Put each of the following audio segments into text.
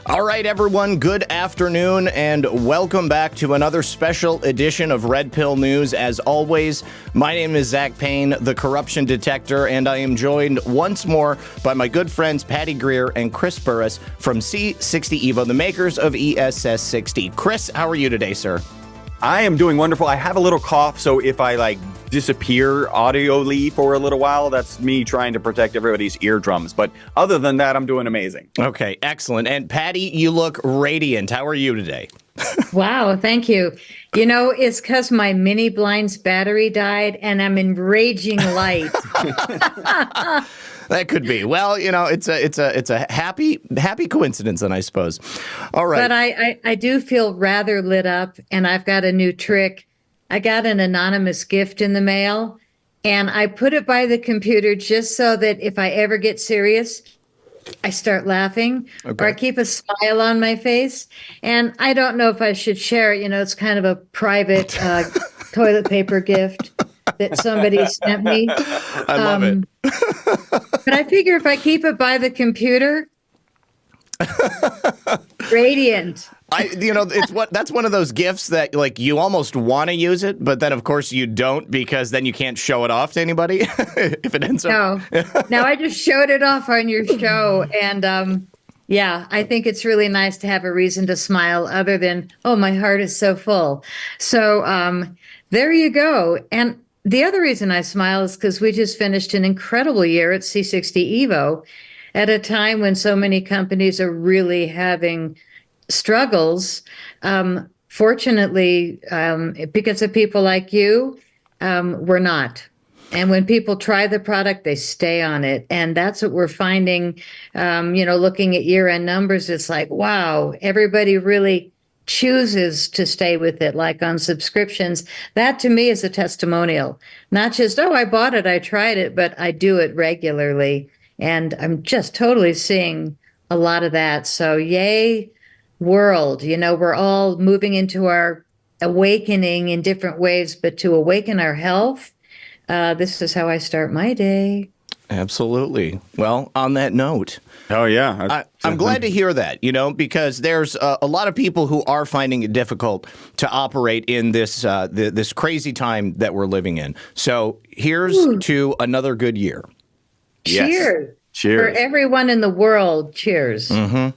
All right, everyone, good afternoon, and welcome back to another special edition of Red Pill News. As always, my name is Zach Payne, the corruption detector, and I am joined once more by my good friends Patty Greer and Chris Burres from C60 Evo, the makers of ESS60. Chris, how are you today, sir? I am doing wonderful. I have a little cough, so if I disappear audioly for a little while, that's me trying to protect everybody's eardrums. But other than that, I'm doing amazing. Okay, excellent. And Patty, you look radiant. How are you today? Wow, thank you. You know, it's because my mini blinds battery died and I'm in raging light. That could be. Well, you know, it's a happy coincidence, then I suppose. All right. But I do feel rather lit up, and I've got a new trick. I got an anonymous gift in the mail, and I put it by the computer just so that if I ever get serious, I start laughing, or I keep a smile on my face. And I don't know if I should share it. You know, it's kind of a private toilet paper gift that somebody sent me. I love it. But I figure if I keep it by the computer, radiant. That's one of those gifts that you almost want to use it, but then of course you don't, because then you can't show it off to anybody if it ends up. No, I just showed it off on your show, and yeah, I think it's really nice to have a reason to smile other than, oh, my heart is so full. So there you go. And the other reason I smile is because we just finished an incredible year at C60 Evo at a time when so many companies are really having struggles. Fortunately, because of people like you, we're not. And when people try the product, they stay on it. And that's what we're finding, looking at year-end numbers. It's like, wow, everybody really chooses to stay with it, like on subscriptions. That to me is a testimonial, not just, oh, I bought it, I tried it, but I do it regularly. And I'm just totally seeing a lot of that. So yay, world. You know, we're all moving into our awakening in different ways, but to awaken our health, this is how I start my day. Absolutely. Well, on that note. Oh, yeah. I'm glad to hear that, because there's a lot of people who are finding it difficult to operate in this this crazy time that we're living in. So here's to another good year. Cheers. Yes. Cheers. For everyone in the world, cheers. Mm-hmm.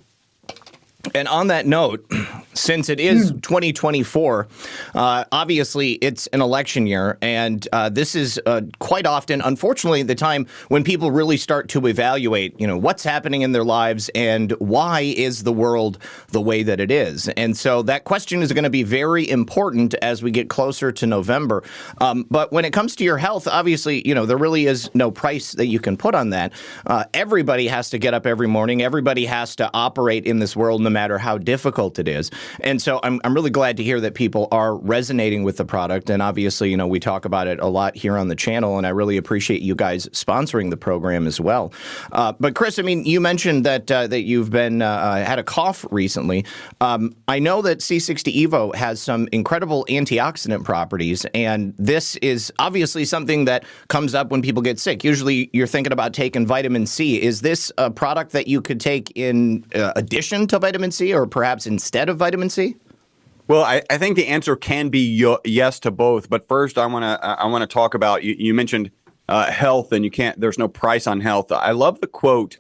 And on that note, since it is 2024, obviously it's an election year, and this is quite often, unfortunately, the time when people really start to evaluate, what's happening in their lives and why is the world the way that it is. And so that question is going to be very important as we get closer to November. But when it comes to your health, obviously, there really is no price that you can put on that. Everybody has to get up every morning. Everybody has to operate in this world, no matter how difficult it is. And so I'm really glad to hear that people are resonating with the product. And obviously, we talk about it a lot here on the channel, and I really appreciate you guys sponsoring the program as well. But Chris, you mentioned that you've been had a cough recently. I know that C60 Evo has some incredible antioxidant properties, and this is obviously something that comes up when people get sick. Usually you're thinking about taking vitamin C. Is this a product that you could take in addition to vitamin C, or perhaps instead of vitamin C? Well, I think the answer can be yes to both. But first, I want to talk about you mentioned health, and there's no price on health. I love the quote,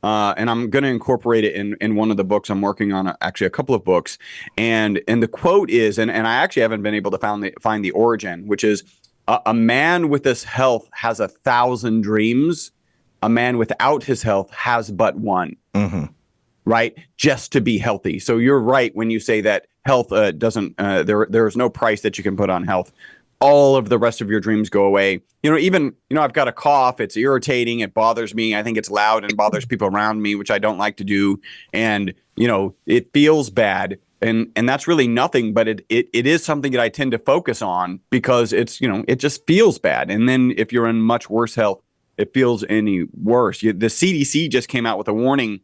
and I'm going to incorporate it in one of the books I'm working on, actually a couple of books. And the quote is, and I actually haven't been able to find the origin, which is, a man with his health has 1,000 dreams. A man without his health has but one. Mm-hmm. Right? Just to be healthy. So you're right when you say that health doesn't, there is no price that you can put on health. All of the rest of your dreams go away. I've got a cough. It's irritating. It bothers me. I think it's loud and bothers people around me, which I don't like to do. And, it feels bad. And that's really nothing, but it is something that I tend to focus on because it's, it just feels bad. And then if you're in much worse health, it feels any worse. The CDC just came out with a warning.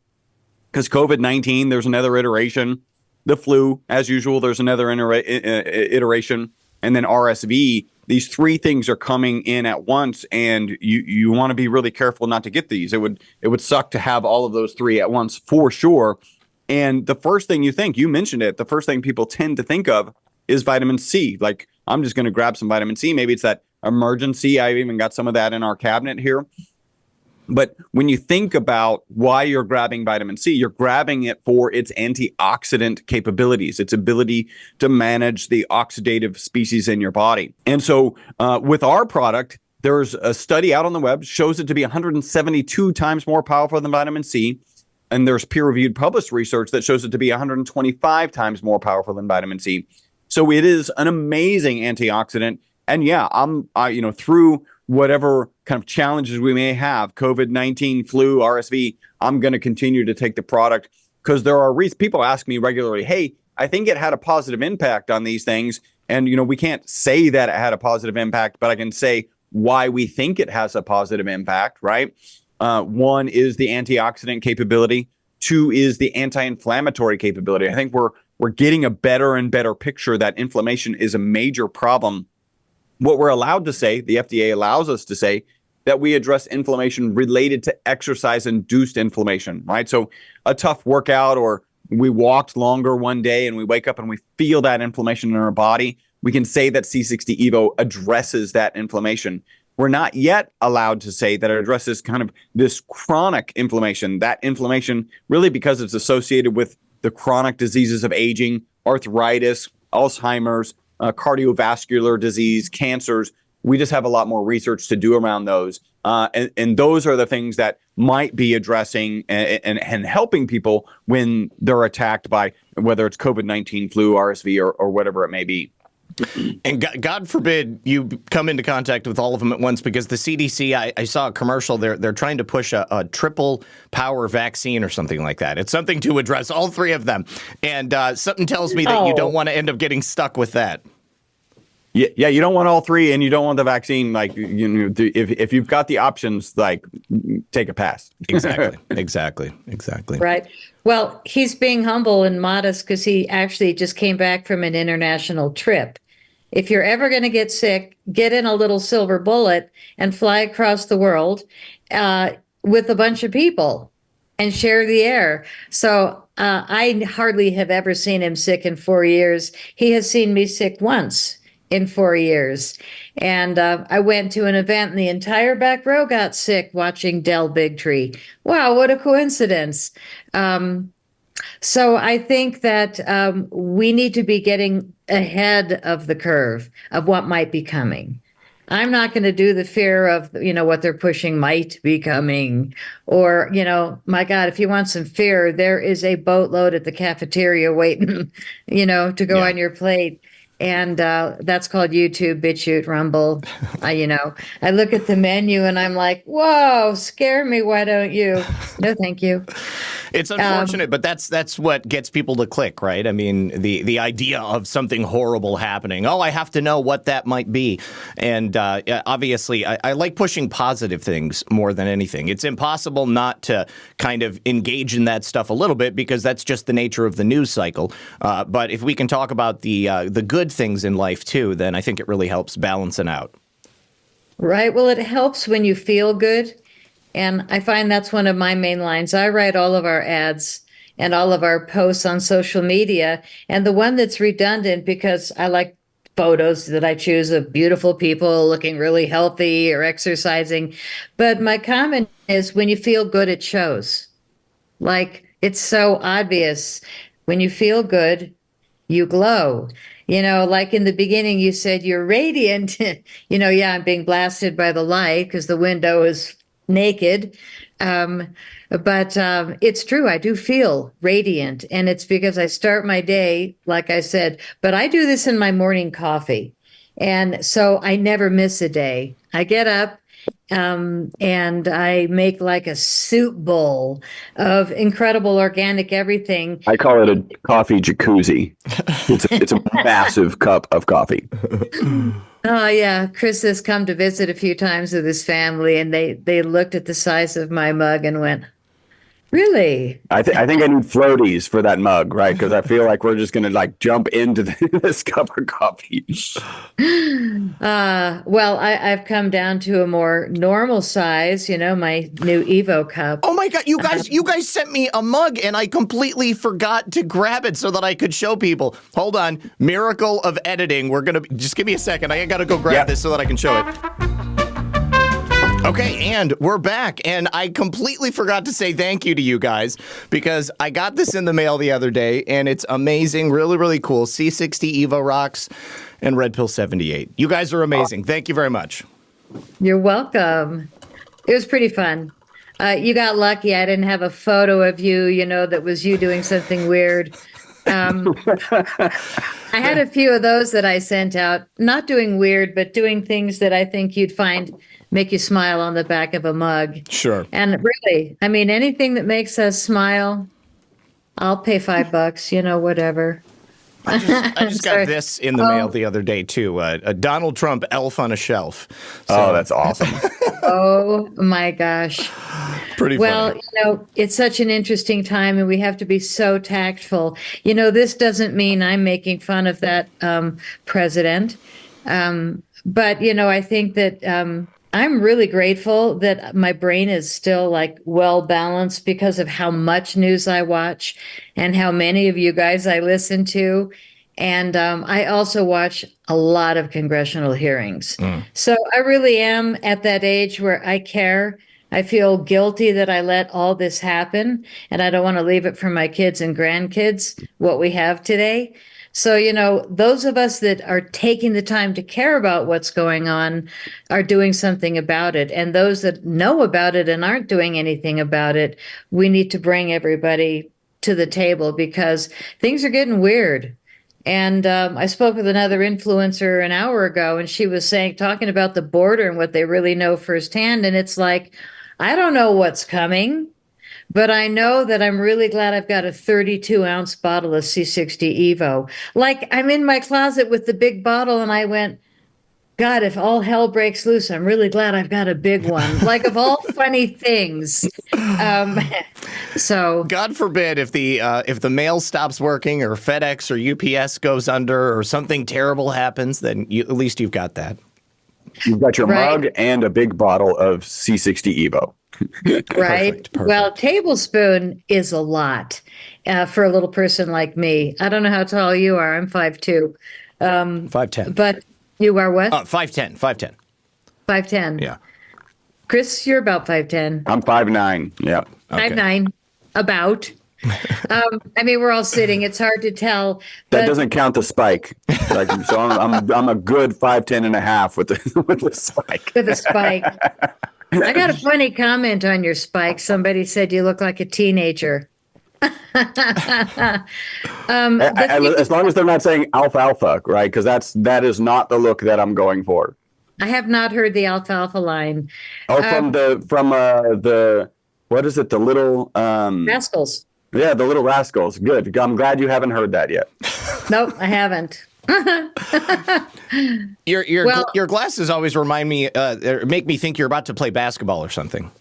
Because COVID-19, there's another iteration. The flu, as usual, there's another iteration. And then RSV. These three things are coming in at once, and you want to be really careful not to get these. It would suck to have all of those three at once for sure. And the first thing you mentioned it, the first thing people tend to think of is vitamin C. Like, I'm just going to grab some vitamin C. Maybe it's that emergency. I've even got some of that in our cabinet here. But when you think about why you're grabbing vitamin C, you're grabbing it for its antioxidant capabilities, its ability to manage the oxidative species in your body. And so with our product, there's a study out on the web shows it to be 172 times more powerful than vitamin C. And there's peer-reviewed published research that shows it to be 125 times more powerful than vitamin C. So it is an amazing antioxidant. And yeah, through whatever kind of challenges we may have, COVID-19, flu, RSV, I'm going to continue to take the product because there are people ask me regularly, hey, I think it had a positive impact on these things. And, we can't say that it had a positive impact, but I can say why we think it has a positive impact, right? One is the antioxidant capability. Two is the anti-inflammatory capability. I think we're getting a better and better picture that inflammation is a major problem. What we're allowed to say, the FDA allows us to say, that we address inflammation related to exercise-induced inflammation, right? So a tough workout, or we walked longer one day and we wake up and we feel that inflammation in our body, we can say that C60 Evo addresses that inflammation. We're not yet allowed to say that it addresses kind of this chronic inflammation, that inflammation really because it's associated with the chronic diseases of aging, arthritis, Alzheimer's, cardiovascular disease, cancers. We just have a lot more research to do around those. And those are the things that might be addressing and helping people when they're attacked by whether it's COVID-19, flu, RSV, or whatever it may be. And God forbid you come into contact with all of them at once, because the CDC, I saw a commercial, they're trying to push a triple power vaccine or something like that. It's something to address all three of them. And something tells me that you don't want to end up getting stuck with that. Yeah, you don't want all three, and you don't want the vaccine. Like, if you've got the options, like, take a pass. Exactly. Right. Well, he's being humble and modest because he actually just came back from an international trip. If you're ever going to get sick, get in a little silver bullet and fly across the world with a bunch of people and share the air. So I hardly have ever seen him sick in 4 years. He has seen me sick once in 4 years. And I went to an event and the entire back row got sick watching Del Bigtree. Wow, what a coincidence. So I think that we need to be getting ahead of the curve of what might be coming. I'm not going to do the fear of, what they're pushing might be coming, or, my God, if you want some fear, there is a boatload at the cafeteria waiting, to go on your plate. And that's called YouTube, BitChute, Rumble. I look at the menu and I'm like, whoa, scare me. Why don't you? No, thank you. It's unfortunate, but that's what gets people to click, right? I mean, the idea of something horrible happening. Oh, I have to know what that might be. And obviously, I like pushing positive things more than anything. It's impossible not to kind of engage in that stuff a little bit, because that's just the nature of the news cycle. But if we can talk about the good things in life too, then I think it really helps balance it out. Right. Well, it helps when you feel good. And I find that's one of my main lines. I write all of our ads and all of our posts on social media. And the one that's redundant, because I like photos that I choose of beautiful people looking really healthy or exercising. But my comment is, when you feel good, it shows. Like, it's so obvious. When you feel good, you glow. Like in the beginning, you said you're radiant. Yeah, I'm being blasted by the light because the window is naked. But it's true. I do feel radiant. And it's because I start my day, like I said, but I do this in my morning coffee. And so I never miss a day. I get up and I make like a soup bowl of incredible organic everything. I call it a coffee jacuzzi. It's a massive cup of coffee. Oh, yeah. Chris has come to visit a few times with his family, and they looked at the size of my mug and went, Really? I think I need floaties for that mug, right? Because I feel like we're just gonna like jump into this cup of coffee. Well, I've come down to a more normal size, my new Evo cup. Oh my God, you guys sent me a mug and I completely forgot to grab it so that I could show people. Hold on. Miracle of editing. Just give me a second. I got to go grab this so that I can show it. Okay, and we're back, and I completely forgot to say thank you to you guys because I got this in the mail the other day, and it's amazing, really, really cool. C60 Evo rocks and Red Pill 78. You guys are amazing. Thank you very much. You're welcome. It was pretty fun. You got lucky. I didn't have a photo of you, that was you doing something weird. I had a few of those that I sent out, not doing weird, but doing things that I think you'd find make you smile on the back of a mug. Sure. And really, I mean, anything that makes us smile, I'll pay $5, whatever. I just got this in the mail the other day, too. A Donald Trump elf on a shelf. So, that's awesome. Oh, my gosh. Pretty funny. Well, it's such an interesting time, and we have to be so tactful. This doesn't mean I'm making fun of that president. But, I think that I'm really grateful that my brain is still like well balanced because of how much news I watch and how many of you guys I listen to. And I also watch a lot of congressional hearings. So I really am at that age where I care. I feel guilty that I let all this happen, and I don't want to leave it for my kids and grandkids, what we have today. So, those of us that are taking the time to care about what's going on are doing something about it. And those that know about it and aren't doing anything about it, we need to bring everybody to the table because things are getting weird. And I spoke with another influencer an hour ago, and she was talking about the border and what they really know firsthand. And it's like, I don't know what's coming. But I know that I'm really glad I've got a 32-ounce bottle of C60 Evo. Like, I'm in my closet with the big bottle, and I went, God, if all hell breaks loose, I'm really glad I've got a big one. Like, of all funny things. So God forbid if the mail stops working or FedEx or UPS goes under or something terrible happens, then at least you've got that. You've got your mug and a big bottle of C60 Evo. Right. Perfect. Well, tablespoon is a lot for a little person like me. I don't know how tall you are. I'm 5'2". 5'10". But you are what? 5'10". 5'10". 5'10". Yeah. Chris, you're about 5'10". I'm 5'9". Yeah. Okay. 5'9", about. I mean, we're all sitting. It's hard to tell. That doesn't count the spike. Like, so I'm a good 5'10" and a half with the spike. With a spike. I got a funny comment on your spike. Somebody said you look like a teenager. As long as they're not saying alfalfa, right? Because that is not the look that I'm going for. I have not heard the alfalfa line. Oh, from the what is it? The little Rascals. Yeah, the little rascals. Good. I'm glad you haven't heard that yet. Nope, I haven't. Your glasses always remind me, make me think you're about to play basketball or something.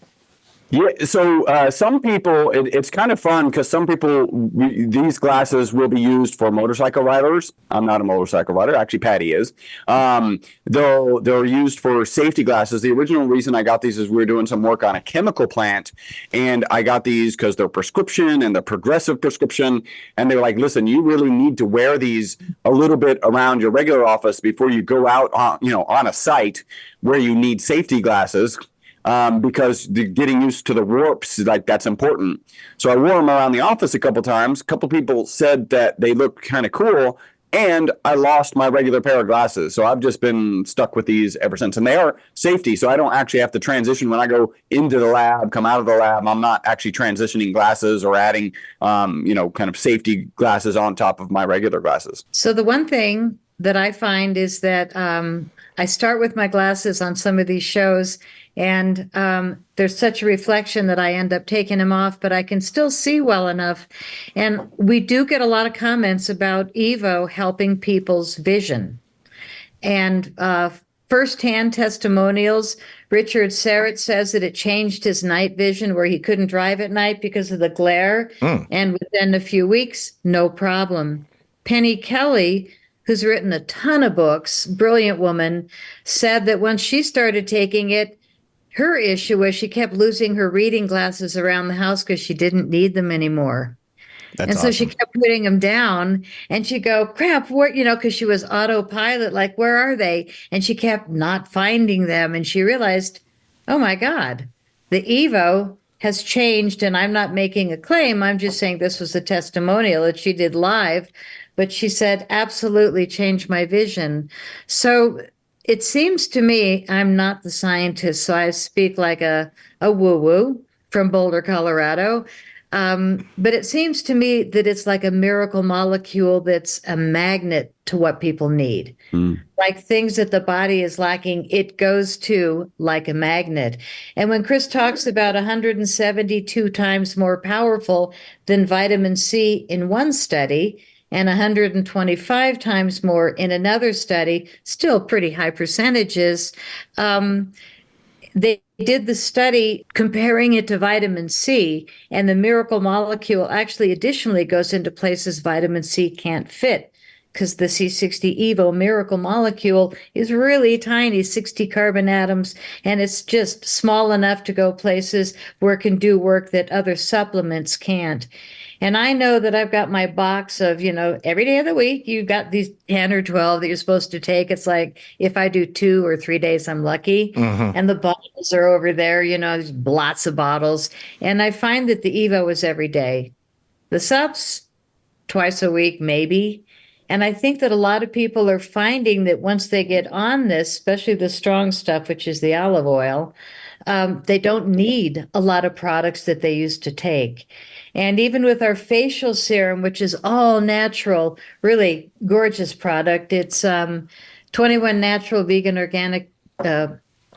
Yeah, so some people, it's kind of fun because some people, these glasses will be used for motorcycle riders. I'm not a motorcycle rider. Actually, Patty is. They're used for safety glasses. The original reason I got these is we were doing some work on a chemical plant, and I got these because they're prescription and they're progressive prescription. And they were like, listen, you really need to wear these a little bit around your regular office before you go out on a site where you need safety glasses. Because getting used to the warps, like that's important. So I wore them around the office a couple times. A couple people said that they look kind of cool, and I lost my regular pair of glasses. So I've just been stuck with these ever since. And they are safety, so I don't actually have to transition when I go into the lab, come out of the lab. I'm not actually transitioning glasses or adding, kind of safety glasses on top of my regular glasses. So the one thing that I find is that I start with my glasses on some of these shows, and there's such a reflection that I end up taking them off, but I can still see well enough. And we do get a lot of comments about Evo helping people's vision. And firsthand testimonials Richard Serrett says that it changed his night vision where he couldn't drive at night because of the glare. And within a few weeks, no problem. Penny Kelly, who's written a ton of books, brilliant woman, said that once she started taking it, her issue was she kept losing her reading glasses around the house because she didn't need them anymore. That's so awesome. she kept putting them down, and she'd go, crap, what, because she was autopilot, like, where are they? And she kept not finding them. And she realized, oh my God, the Evo has changed. And I'm not making a claim. I'm just saying this was a testimonial that she did live. But she said, absolutely changed my vision. So it seems to me, I'm not the scientist, so I speak like a woo-woo from Boulder, Colorado. But it seems to me that it's like a miracle molecule that's a magnet to what people need. Like things that the body is lacking, it goes to like a magnet. And when Chris talks about 172 times more powerful than vitamin C in one study, and 125 times more in another study, still pretty high percentages. They did the study comparing it to vitamin C, and the miracle molecule actually additionally goes into places vitamin C can't fit because the C60 Evo miracle molecule is really tiny, 60 carbon atoms, and it's just small enough to go places where it can do work that other supplements can't. And I know that I've got my box of, every day of the week, you've got these 10 or 12 that you're supposed to take. It's like if I do 2 or 3 days, I'm lucky. And the bottles are over there, there's lots of bottles. And I find that the Evo is every day. The subs, twice a week, maybe. And I think that a lot of people are finding that once they get on this, especially the strong stuff, which is the olive oil, they don't need a lot of products that they used to take. And even with our facial serum, which is all natural, really gorgeous product, it's 21 natural vegan organic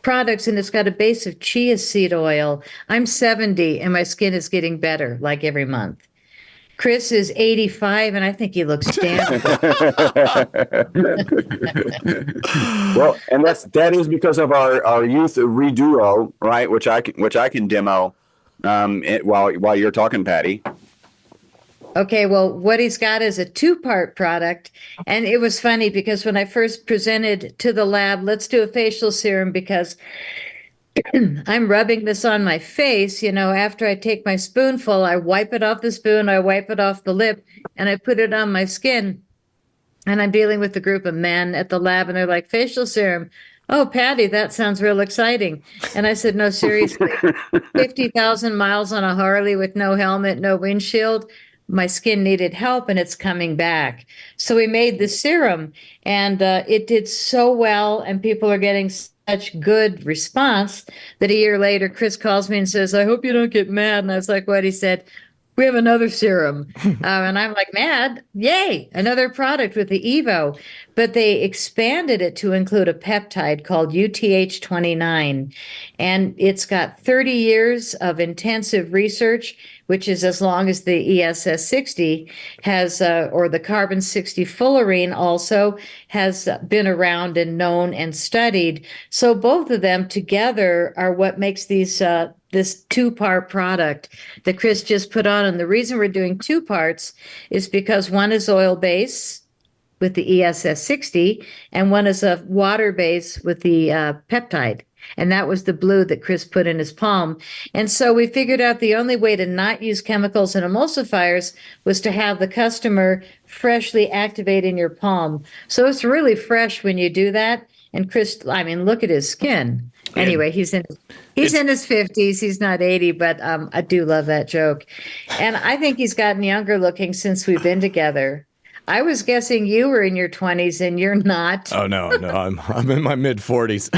products, and it's got a base of chia seed oil. I'm 70 and my skin is getting better like every month. Chris is 85, and I think he looks damn good. Well, and that is because of our youth reduo, right? Which I can demo while you're talking, Patty. Okay, well, what he's got is a 2-part product. And it was funny because when I first presented to the lab, let's do a facial serum because I'm rubbing this on my face. After I take my spoonful, I wipe it off the spoon, I wipe it off the lip, and I put it on my skin. And I'm dealing with a group of men at the lab, and they're like, facial serum. Oh, Patty, that sounds real exciting. And I said, no, seriously, 50,000 miles on a Harley with no helmet, no windshield. My skin needed help, and it's coming back. So we made the serum, and it did so well, and people are getting such good response that a year later, Chris calls me and says, I hope you don't get mad. And I was like, what? He said, we have another serum. And I'm like, mad? Yay, another product with the Evo. But they expanded it to include a peptide called UTH29. And it's got 30 years of intensive research, which is as long as the ESS60 has, or the carbon60 fullerene also has been around and known and studied. So both of them together are what makes these this 2-part product that Chris just put on. And the reason we're doing 2 parts is because one is oil base with the ESS60 and one is a water base with the peptide. And that was the blue that Chris put in his palm. And so we figured out the only way to not use chemicals and emulsifiers was to have the customer freshly activate in your palm. So it's really fresh when you do that. And Chris, look at his skin. Anyway, he's in his 50s. He's not 80, but I do love that joke. And I think he's gotten younger looking since we've been together. I was guessing you were in your 20s and you're not. Oh, no, I'm in my mid-40s.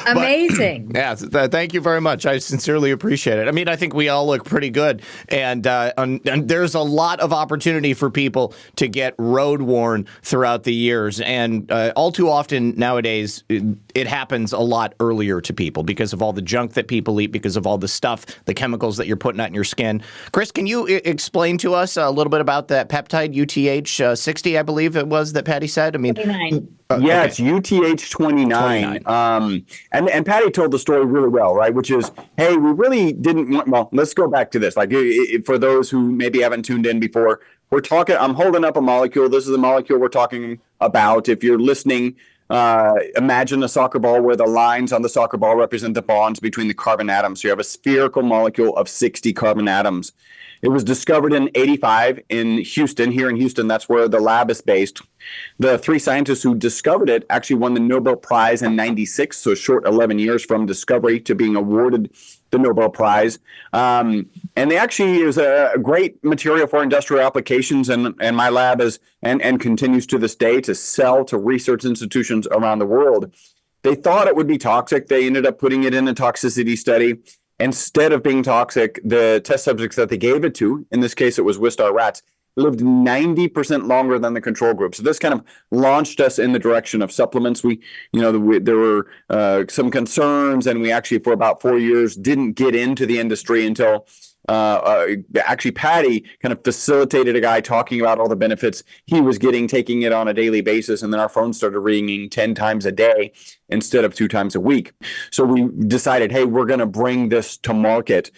Amazing. Yeah, thank you very much. I sincerely appreciate it. I think we all look pretty good, and there's a lot of opportunity for people to get road worn throughout the years, and all too often nowadays it happens a lot earlier to people because of all the junk that people eat, because of all the stuff, the chemicals that you're putting out in your skin. Chris, can you explain to us a little bit about that peptide UTH? UTH 60, I believe it was that Patty said. I mean, 29. Yeah, okay. it's UTH 29. 29. And Patty told the story really well, right? Which is, hey, we really didn't want, well, let's go back to this. Like for those who maybe haven't tuned in before, I'm holding up a molecule. This is the molecule we're talking about. If you're listening, imagine a soccer ball where the lines on the soccer ball represent the bonds between the carbon atoms. So you have a spherical molecule of 60 carbon atoms. It was discovered in 85 in Houston. Here in Houston, that's where the lab is based. The three scientists who discovered it actually won the Nobel Prize in 96, so a short 11 years from discovery to being awarded the Nobel Prize. And they actually is a great material for industrial applications, and my lab is and continues to this day to sell to research institutions around the world. They thought it would be toxic. They ended up putting it in a toxicity study. Instead of being toxic, the test subjects that they gave it to, in this case it was Wistar rats, lived 90% longer than the control group. So this kind of launched us in the direction of supplements. There were some concerns, and we actually for about 4 years didn't get into the industry until actually Patty kind of facilitated a guy talking about all the benefits he was getting, taking it on a daily basis, and then our phone started ringing 10 times a day instead of 2 times a week. So we decided, hey, we're going to bring this to market.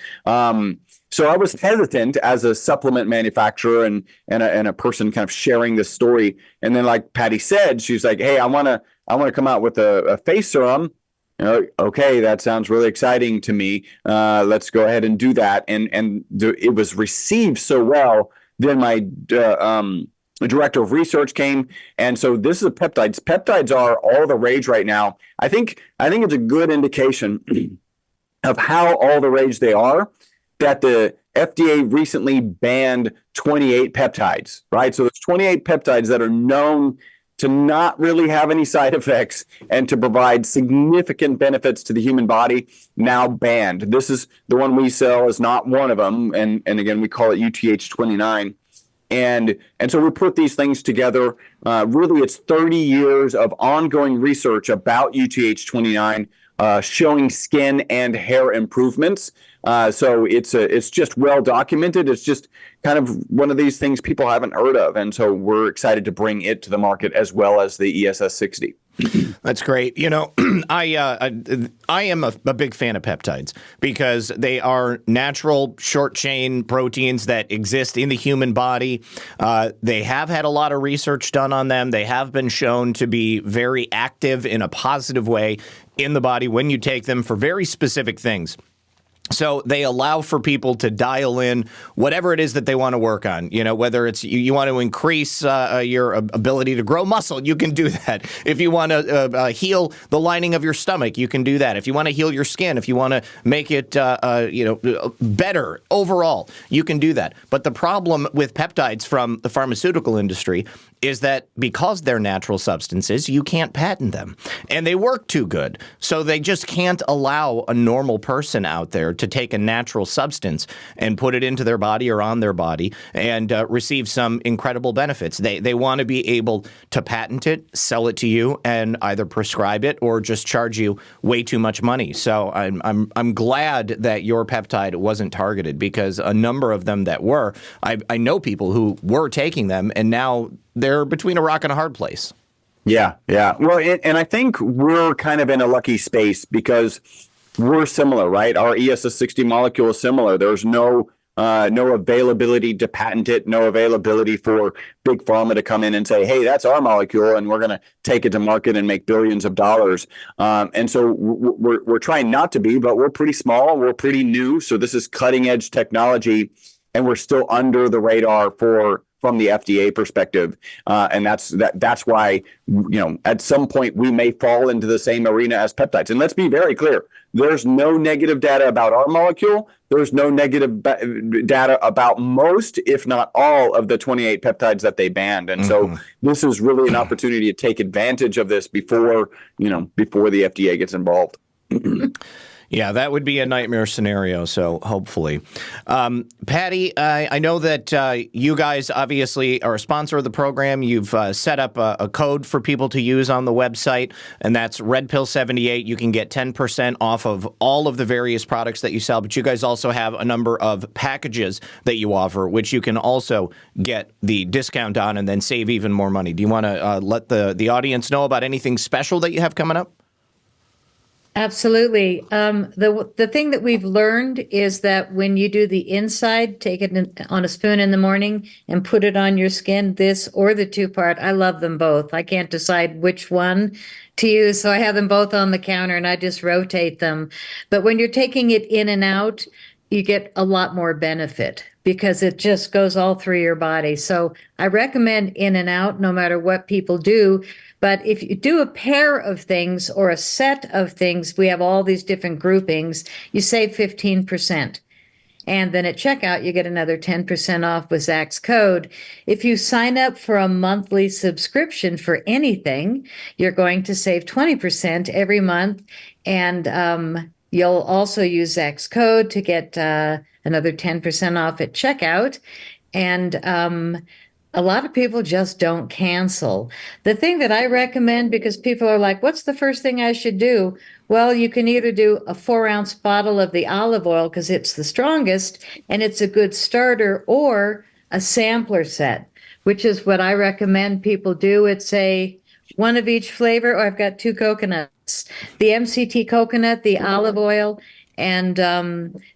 So I was hesitant as a supplement manufacturer and a person kind of sharing this story. And then, like Patty said, she's like, hey, I want to come out with a face serum. Okay, that sounds really exciting to me. Let's go ahead and do that. And it was received so well. Then my director of research came, and so this is peptides. Peptides are all the rage right now. I think it's a good indication of how all the rage they are that the FDA recently banned 28 peptides. Right, so there's 28 peptides that are known to not really have any side effects and to provide significant benefits to the human body, now banned. This is the one we sell is not one of them. And again, we call it UTH 29. And so we put these things together. Really, it's 30 years of ongoing research about UTH 29, showing skin and hair improvements. So it's just well documented. It's just kind of one of these things people haven't heard of. And so we're excited to bring it to the market as well as the ESS60. That's great. I am a big fan of peptides because they are natural short chain proteins that exist in the human body. They have had a lot of research done on them. They have been shown to be very active in a positive way in the body when you take them for very specific things. So they allow for people to dial in whatever it is that they want to work on. Whether it's you want to increase your ability to grow muscle, you can do that. If you want to heal the lining of your stomach, you can do that. If you want to heal your skin, if you want to make it better overall, you can do that. But the problem with peptides from the pharmaceutical industry is that because they're natural substances, you can't patent them. And they work too good. So they just can't allow a normal person out there to take a natural substance and put it into their body or on their body and receive some incredible benefits. They want to be able to patent it, sell it to you, and either prescribe it or just charge you way too much money. So I'm glad that your peptide wasn't targeted because a number of them that were, I know people who were taking them and now they're between a rock and a hard place. Yeah. Well, and I think we're kind of in a lucky space because we're similar, right? Our ESS60 molecule is similar. There's no availability to patent it, no availability for big pharma to come in and say, hey, that's our molecule, and we're going to take it to market and make billions of dollars. And so we're trying not to be, but we're pretty small. We're pretty new. So this is cutting edge technology, and we're still under the radar from the FDA perspective. And that's why, at some point we may fall into the same arena as peptides. And let's be very clear. There's no negative data about our molecule. There's no negative data about most, if not all, of the 28 peptides that they banned. And so this is really an opportunity to take advantage of this before the FDA gets involved. Yeah, that would be a nightmare scenario, so hopefully. Patty, I know that you guys obviously are a sponsor of the program. You've set up a code for people to use on the website, and that's RedPill78. You can get 10% off of all of the various products that you sell, but you guys also have a number of packages that you offer, which you can also get the discount on and then save even more money. Do you want to let the audience know about anything special that you have coming up? Absolutely. The thing that we've learned is that when you do the inside, take it on a spoon in the morning and put it on your skin, this or the two-part. I love them both. I can't decide which one to use, so I have them both on the counter and I just rotate them. But when you're taking it in and out, you get a lot more benefit because it just goes all through your body. So I recommend in and out no matter what people do. But if you do a pair of things or a set of things, we have all these different groupings, you save 15%. And then at checkout, you get another 10% off with Zak's code. If you sign up for a monthly subscription for anything, you're going to save 20% every month. And you'll also use Zak's code to get another 10% off at checkout. And a lot of people just don't cancel. The thing that I recommend, because people are like, what's the first thing I should do? Well, you can either do a 4-ounce bottle of the olive oil because it's the strongest and it's a good starter, or a sampler set, which is what I recommend people do. It's one of each flavor, or I've got 2 coconuts, the MCT coconut, the olive oil, and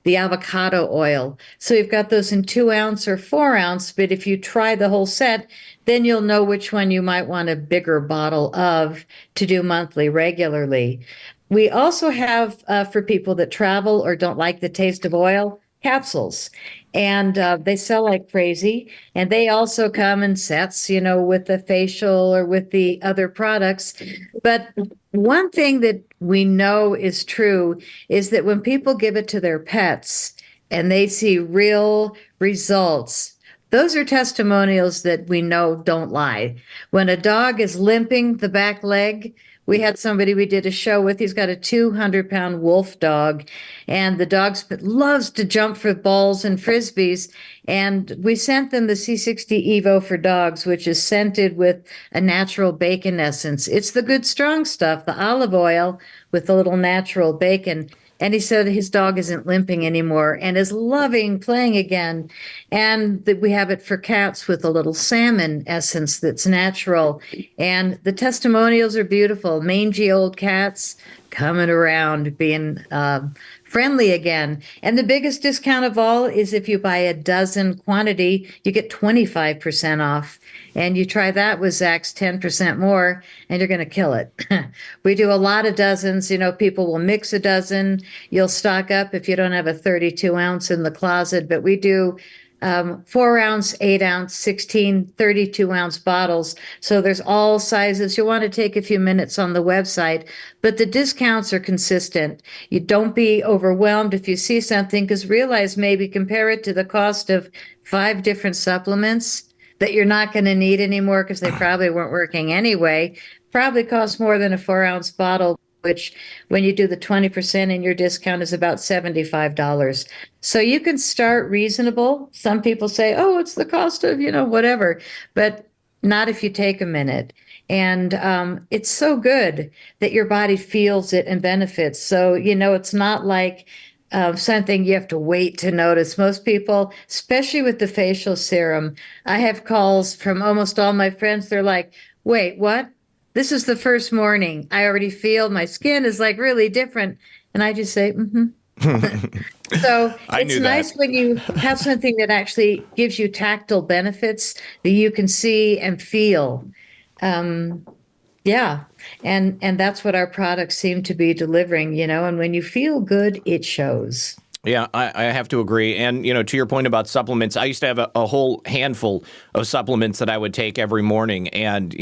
the avocado oil. So you've got those in 2-ounce or 4-ounce, but if you try the whole set, then you'll know which one you might want a bigger bottle of to do monthly regularly. We also have, for people that travel or don't like the taste of oil, capsules. And they sell like crazy. And they also come in sets, with the facial or with the other products. But one thing that we know is true is that when people give it to their pets and they see real results, those are testimonials that we know don't lie. When a dog is limping the back leg, we had somebody we did a show with. He's got a 200-pound wolf dog, and the dog loves to jump for balls and frisbees. And we sent them the C60 Evo for dogs, which is scented with a natural bacon essence. It's the good, strong stuff, the olive oil with a little natural bacon. And he said his dog isn't limping anymore and is loving playing again. And that we have it for cats with a little salmon essence that's natural. And the testimonials are beautiful. Mangy old cats coming around, being friendly again. And the biggest discount of all is if you buy a dozen quantity, you get 25% off. And you try that with Zak's 10% more, and you're going to kill it. We do a lot of dozens. People will mix a dozen. You'll stock up if you don't have a 32-ounce in the closet. But we do 4-ounce, 8-ounce, 16, 32-ounce bottles. So there's all sizes. You'll want to take a few minutes on the website. But the discounts are consistent. You don't be overwhelmed if you see something, because realize maybe compare it to the cost of 5 different supplements that you're not going to need anymore because they probably weren't working anyway. Probably costs more than a 4-ounce bottle, which when you do the 20% in your discount is about $75. So you can start reasonable. Some people say, oh, it's the cost of, whatever, but not if you take a minute. And it's so good that your body feels it and benefits. So, it's not like something you have to wait to notice. Most people, especially with the facial serum, I have calls from almost all my friends. They're like, wait, what? This is the first morning. I already feel my skin is like really different. And I just say, So it's nice when you have something that actually gives you tactile benefits that you can see and feel. Yeah. And that's what our products seem to be delivering, and when you feel good, it shows. Yeah, I have to agree. And, to your point about supplements, I used to have a whole handful of supplements that I would take every morning. And,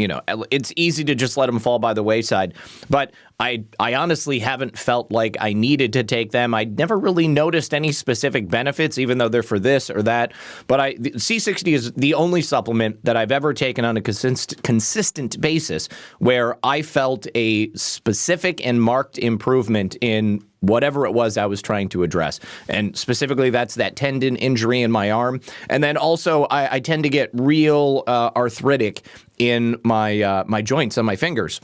it's easy to just let them fall by the wayside. But I honestly haven't felt like I needed to take them. I never really noticed any specific benefits, even though they're for this or that. But C60 is the only supplement that I've ever taken on a consistent basis where I felt a specific and marked improvement in whatever it was I was trying to address. And specifically, that's that tendon injury in my arm. And then also, I tend to get real arthritic in my my joints on my fingers,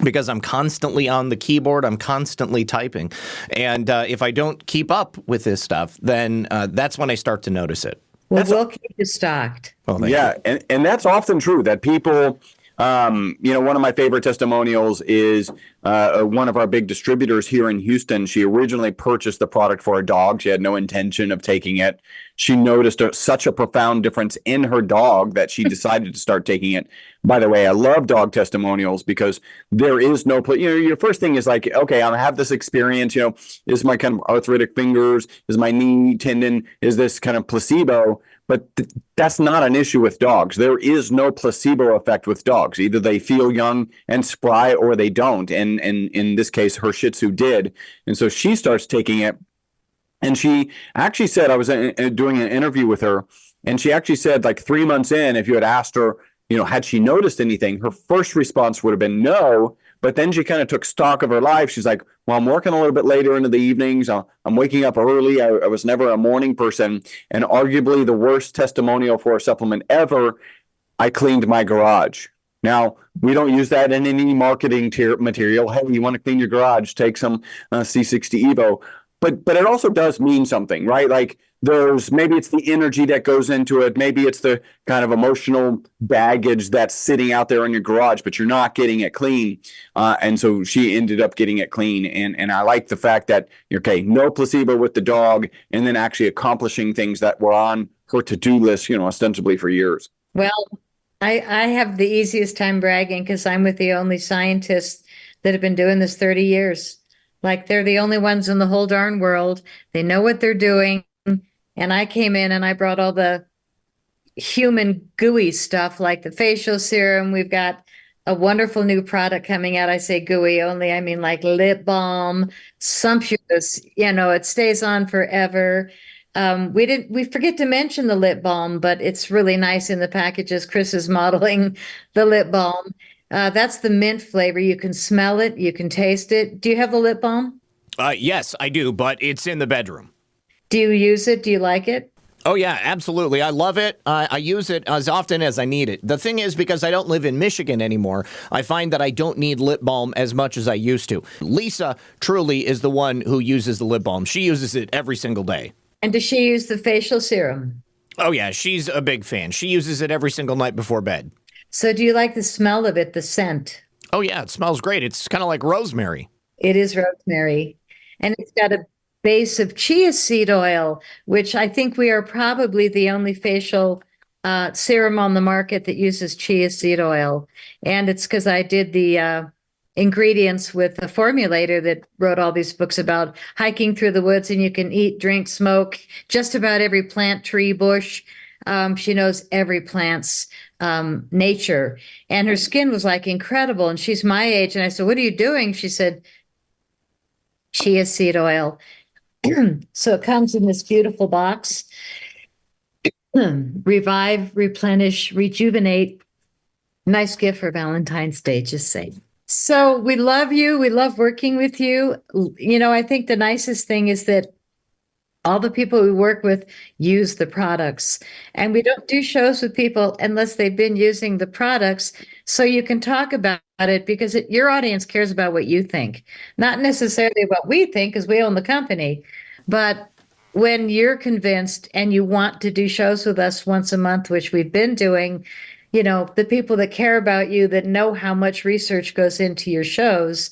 because I'm constantly on the keyboard, I'm constantly typing. And if I don't keep up with this stuff, then that's when I start to notice it. Well, we'll keep you stocked. Oh, thank Yeah, you. and that's often true that people, one of my favorite testimonials is one of our big distributors here in Houston. She originally purchased the product for a dog. She had no intention of taking it. She noticed such a profound difference in her dog that she decided to start taking it. By the way, I love dog testimonials because there is no place. Your first thing is like, okay, I have this experience. Is my kind of arthritic fingers? Is my knee tendon? Is this kind of placebo? But that's not an issue with dogs. There is no placebo effect with dogs. Either they feel young and spry or they don't. And in this case, her Shih Tzu did. And so she starts taking it. And she actually said, I was doing an interview with her, and she actually said, like 3 months in, if you had asked her, had she noticed anything, her first response would have been no. But then she kind of took stock of her life. She's like, well, I'm working a little bit later into the evenings. I'm waking up early. I was never a morning person. And arguably the worst testimonial for a supplement ever, I cleaned my garage. Now, we don't use that in any marketing material. Hey, you want to clean your garage, take some C60 Evo. But it also does mean something, right? Like maybe it's the energy that goes into it. Maybe it's the kind of emotional baggage that's sitting out there in your garage, but you're not getting it clean. And so she ended up getting it clean. And I like the fact that, okay, no placebo with the dog, and then actually accomplishing things that were on her to-do list, ostensibly for years. Well, I have the easiest time bragging because I'm with the only scientists that have been doing this 30 years. Like, they're the only ones in the whole darn world. They know what they're doing. And I came in and I brought all the human gooey stuff, like the facial serum. We've got a wonderful new product coming out. I say gooey only, I mean like lip balm, sumptuous, it stays on forever. We forget to mention the lip balm, but it's really nice in the packages. Chris is modeling the lip balm. That's the mint flavor. You can smell it. You can taste it. Do you have the lip balm? Yes, I do, but it's in the bedroom. Do you use it? Do you like it? Oh, yeah, absolutely. I love it. I use it as often as I need it. The thing is, because I don't live in Michigan anymore, I find that I don't need lip balm as much as I used to. Lisa truly is the one who uses the lip balm. She uses it every single day. And does she use the facial serum? Oh, yeah, she's a big fan. She uses it every single night before bed. So do you like the smell of it, the scent? Oh, yeah, it smells great. It's kind of like rosemary. It is rosemary. And it's got a base of chia seed oil, which I think we are probably the only facial serum on the market that uses chia seed oil. And it's because I did the ingredients with a formulator that wrote all these books about hiking through the woods, and you can eat, drink, smoke, just about every plant, tree, bush. She knows every plant's nature. And her skin was like incredible. And she's my age. And I said, what are you doing? She said, chia seed oil. So it comes in this beautiful box. Revive, replenish, rejuvenate. Nice gift for Valentine's Day, just saying. So we love you. We love working with you. I think the nicest thing is that all the people we work with use the products, and we don't do shows with people unless they've been using the products. So you can talk about it because your audience cares about what you think, not necessarily what we think because we own the company. But when you're convinced and you want to do shows with us once a month, which we've been doing, the people that care about you, that know how much research goes into your shows,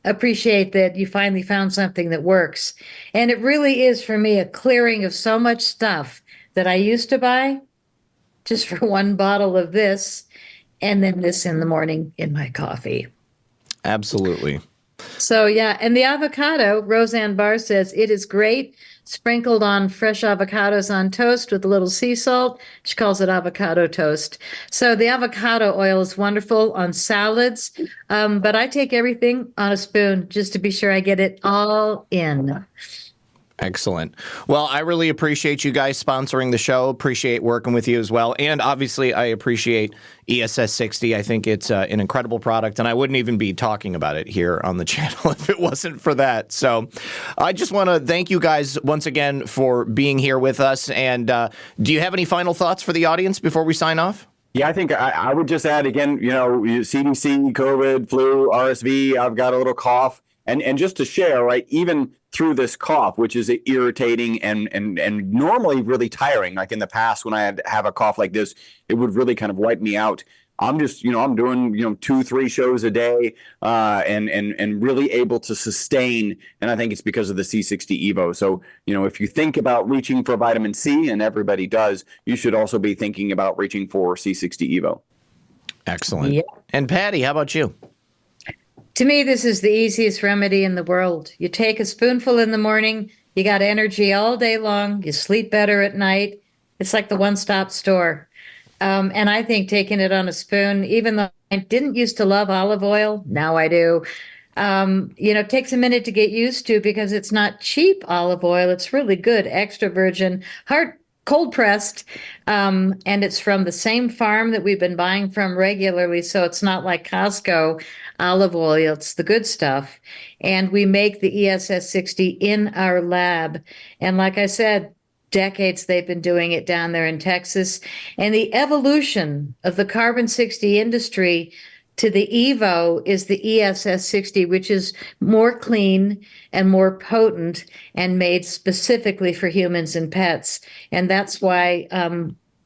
appreciate that you finally found something that works. And it really is, for me, a clearing of so much stuff that I used to buy just for one bottle of this and then this in the morning in my coffee. Absolutely. So, yeah. And the avocado, Roseanne Barr says, it is great sprinkled on fresh avocados on toast with a little sea salt. She calls it avocado toast. So the avocado oil is wonderful on salads. But I take everything on a spoon just to be sure I get it all in. Excellent. Well, I really appreciate you guys sponsoring the show. Appreciate working with you as well. And obviously, I appreciate ESS60. I think it's an incredible product, and I wouldn't even be talking about it here on the channel if it wasn't for that. So I just want to thank you guys once again for being here with us. And do you have any final thoughts for the audience before we sign off? Yeah, I think I would just add again, CDC, COVID, flu, RSV, I've got a little cough. And just to share, right, even through this cough, which is irritating and normally really tiring, like in the past when I had to have a cough like this, it would really kind of wipe me out. I'm just, I'm doing, 2-3 shows a day and really able to sustain. And I think it's because of the C60 Evo. So, if you think about reaching for vitamin C, and everybody does, you should also be thinking about reaching for C60 Evo. Excellent. Yep. And Patty, how about you? To me, this is the easiest remedy in the world. You take a spoonful in the morning, you got energy all day long, you sleep better at night. It's like the one-stop store. And I think taking it on a spoon, even though I didn't used to love olive oil, now I do, it takes a minute to get used to because it's not cheap olive oil. It's really good, extra virgin, cold pressed, and it's from the same farm that we've been buying from regularly. So it's not like Costco olive oil. It's the good stuff. And we make the ESS60 in our lab. And like I said, decades they've been doing it down there in Texas. And the evolution of the carbon60 industry to the Evo is the ESS60, which is more clean and more potent and made specifically for humans and pets. And that's why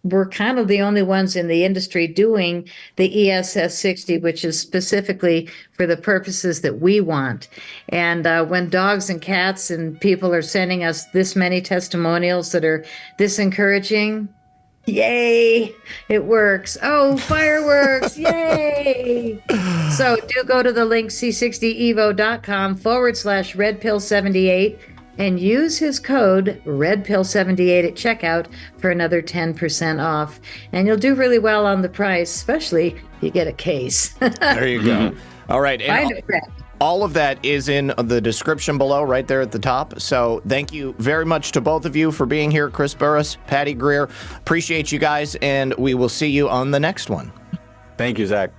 we're kind of the only ones in the industry doing the ESS60, which is specifically for the purposes that we want. And when dogs and cats and people are sending us this many testimonials that are this encouraging, yay, it works. Oh, fireworks, yay. So do go to the link c60evo.com/redpill78 and use his code redpill78 at checkout for another 10% off. And you'll do really well on the price, especially if you get a case. There you go. All right. Find a friend. All of that is in the description below, right there at the top. So thank you very much to both of you for being here, Chris Burres, Patty Greer. Appreciate you guys, and we will see you on the next one. Thank you, Zach.